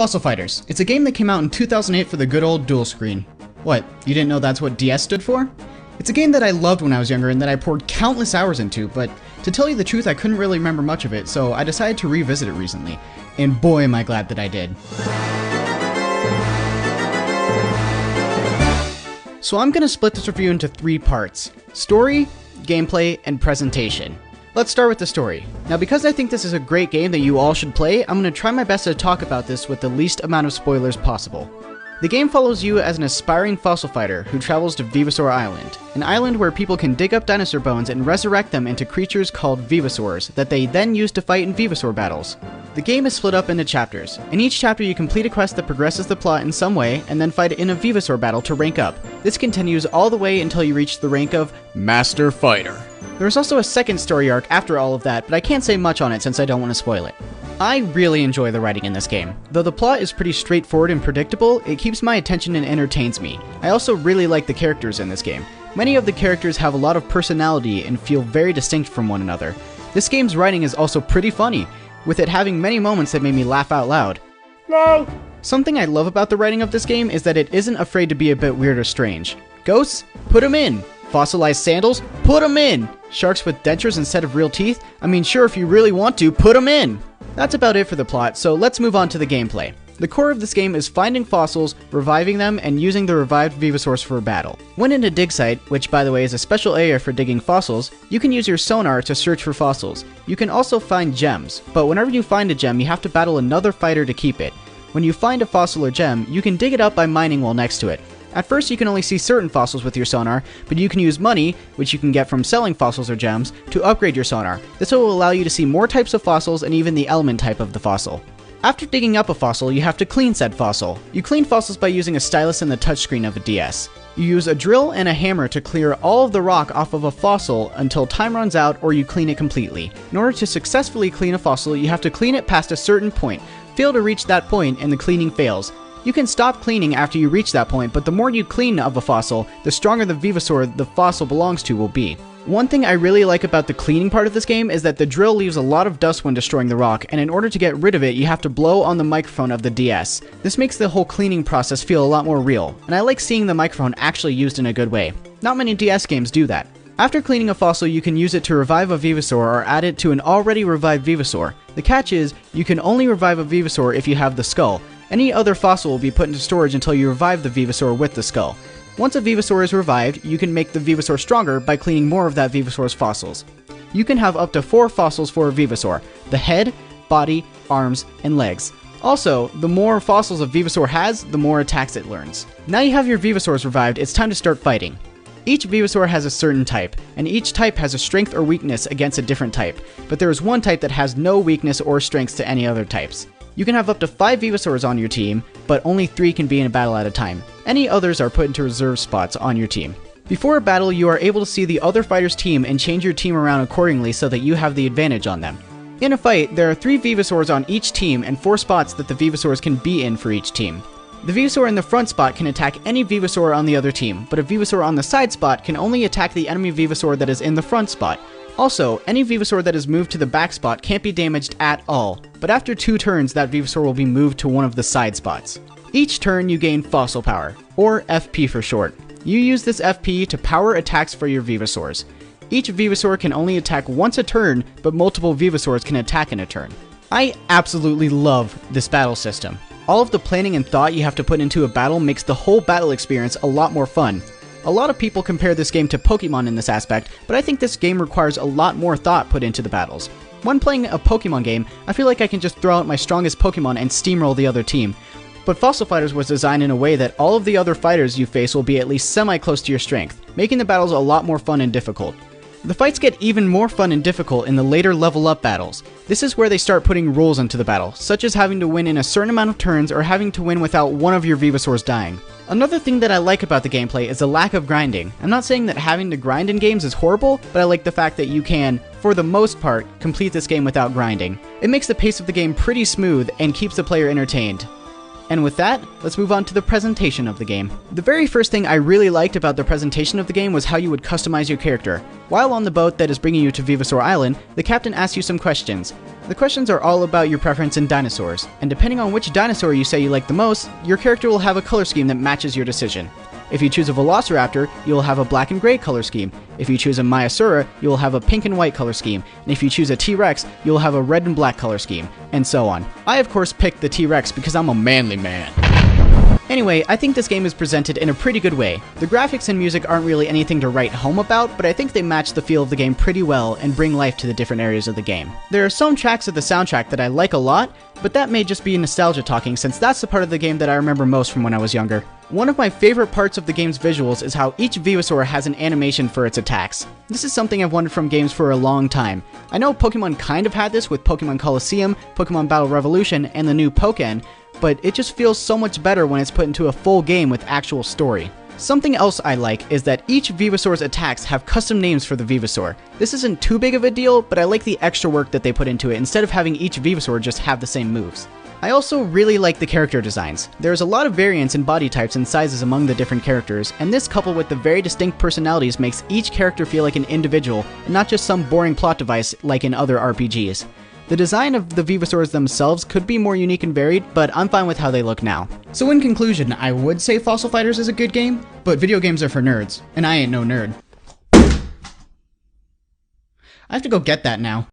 Fossil Fighters. It's a game that came out in 2008 for the good old dual screen. What, you didn't know that's what DS stood for? It's a game that I loved when I was younger and that I poured countless hours into, but to tell you the truth, I couldn't really remember much of it, so I decided to revisit it recently. And boy am I glad that I did. So I'm gonna split this review into 3 parts: story, gameplay, and presentation. Let's start with the story. Now, because I think this is a great game that you all should play, I'm going to try my best to talk about this with the least amount of spoilers possible. The game follows you as an aspiring fossil fighter who travels to Vevasaur Island, an island where people can dig up dinosaur bones and resurrect them into creatures called Vevasaurs that they then use to fight in Vevasaur battles. The game is split up into chapters. In each chapter you complete a quest that progresses the plot in some way and then fight in a Vevasaur battle to rank up. This continues all the way until you reach the rank of Master Fighter. There is also a second story arc after all of that, but I can't say much on it since I don't want to spoil it. I really enjoy the writing in this game. Though the plot is pretty straightforward and predictable, it keeps my attention and entertains me. I also really like the characters in this game. Many of the characters have a lot of personality and feel very distinct from one another. This game's writing is also pretty funny, with it having many moments that made me laugh out loud. No! Something I love about the writing of this game is that it isn't afraid to be a bit weird or strange. Ghosts? Put them in! Fossilized sandals? Put them in! Sharks with dentures instead of real teeth? I mean, sure, if you really want to, put them in! That's about it for the plot, so let's move on to the gameplay. The core of this game is finding fossils, reviving them, and using the revived Vevasaurs for a battle. When in a dig site, which by the way is a special area for digging fossils, you can use your sonar to search for fossils. You can also find gems, but whenever you find a gem, you have to battle another fighter to keep it. When you find a fossil or gem, you can dig it up by mining while next to it. At first you can only see certain fossils with your sonar, but you can use money, which you can get from selling fossils or gems, to upgrade your sonar. This will allow you to see more types of fossils and even the element type of the fossil. After digging up a fossil, you have to clean said fossil. You clean fossils by using a stylus and the touchscreen of a DS. You use a drill and a hammer to clear all of the rock off of a fossil until time runs out or you clean it completely. In order to successfully clean a fossil, you have to clean it past a certain point. Fail to reach that point and the cleaning fails. You can stop cleaning after you reach that point, but the more you clean of a fossil, the stronger the Vevasaur the fossil belongs to will be. One thing I really like about the cleaning part of this game is that the drill leaves a lot of dust when destroying the rock, and in order to get rid of it, you have to blow on the microphone of the DS. This makes the whole cleaning process feel a lot more real, and I like seeing the microphone actually used in a good way. Not many DS games do that. After cleaning a fossil, you can use it to revive a Vevasaur or add it to an already revived Vevasaur. The catch is, you can only revive a Vevasaur if you have the skull. Any other fossil will be put into storage until you revive the Vevasaur with the skull. Once a Vevasaur is revived, you can make the Vevasaur stronger by cleaning more of that Vevasaur's fossils. You can have up to 4 fossils for a Vevasaur: the head, body, arms, and legs. Also, the more fossils a Vevasaur has, the more attacks it learns. Now you have your Vevasaurs revived, it's time to start fighting. Each Vevasaur has a certain type, and each type has a strength or weakness against a different type, but there is one type that has no weakness or strengths to any other types. You can have up to 5 Vevasaurs on your team, but only 3 can be in a battle at a time. Any others are put into reserve spots on your team. Before a battle, you are able to see the other fighter's team and change your team around accordingly so that you have the advantage on them. In a fight, there are 3 Vevasaurs on each team and 4 spots that the Vevasaurs can be in for each team. The Vevasaur in the front spot can attack any Vevasaur on the other team, but a Vevasaur on the side spot can only attack the enemy Vevasaur that is in the front spot. Also, any Vevasaur that is moved to the back spot can't be damaged at all, but after 2 turns that Vevasaur will be moved to one of the side spots. Each turn you gain Fossil Power, or FP for short. You use this FP to power attacks for your Vevasaurs. Each Vevasaur can only attack once a turn, but multiple Vevasaurs can attack in a turn. I absolutely love this battle system. All of the planning and thought you have to put into a battle makes the whole battle experience a lot more fun. A lot of people compare this game to Pokemon in this aspect, but I think this game requires a lot more thought put into the battles. When playing a Pokemon game, I feel like I can just throw out my strongest Pokemon and steamroll the other team. But Fossil Fighters was designed in a way that all of the other fighters you face will be at least semi-close to your strength, making the battles a lot more fun and difficult. The fights get even more fun and difficult in the later level up battles. This is where they start putting rules into the battle, such as having to win in a certain amount of turns or having to win without one of your Vevasaurs dying. Another thing that I like about the gameplay is the lack of grinding. I'm not saying that having to grind in games is horrible, but I like the fact that you can, for the most part, complete this game without grinding. It makes the pace of the game pretty smooth and keeps the player entertained. And with that, let's move on to the presentation of the game. The very first thing I really liked about the presentation of the game was how you would customize your character. While on the boat that is bringing you to Venusaur Island, the captain asks you some questions. The questions are all about your preference in dinosaurs, and depending on which dinosaur you say you like the most, your character will have a color scheme that matches your decision. If you choose a Velociraptor, you will have a black and gray color scheme. If you choose a Maiasaura, you will have a pink and white color scheme. And if you choose a T-Rex, you will have a red and black color scheme, and so on. I of course picked the T-Rex because I'm a manly man. Anyway, I think this game is presented in a pretty good way. The graphics and music aren't really anything to write home about, but I think they match the feel of the game pretty well and bring life to the different areas of the game. There are some tracks of the soundtrack that I like a lot, but that may just be nostalgia talking since that's the part of the game that I remember most from when I was younger. One of my favorite parts of the game's visuals is how each Venusaur has an animation for its attacks. This is something I've wanted from games for a long time. I know Pokemon kind of had this with Pokemon Colosseum, Pokemon Battle Revolution, and the new Pokken, but it just feels so much better when it's put into a full game with actual story. Something else I like is that each Venusaur's attacks have custom names for the Venusaur. This isn't too big of a deal, but I like the extra work that they put into it instead of having each Venusaur just have the same moves. I also really like the character designs. There's a lot of variance in body types and sizes among the different characters, and this coupled with the very distinct personalities makes each character feel like an individual, and not just some boring plot device like in other RPGs. The design of the Venusaurs themselves could be more unique and varied, but I'm fine with how they look now. So in conclusion, I would say Fossil Fighters is a good game, but video games are for nerds, and I ain't no nerd. I have to go get that now.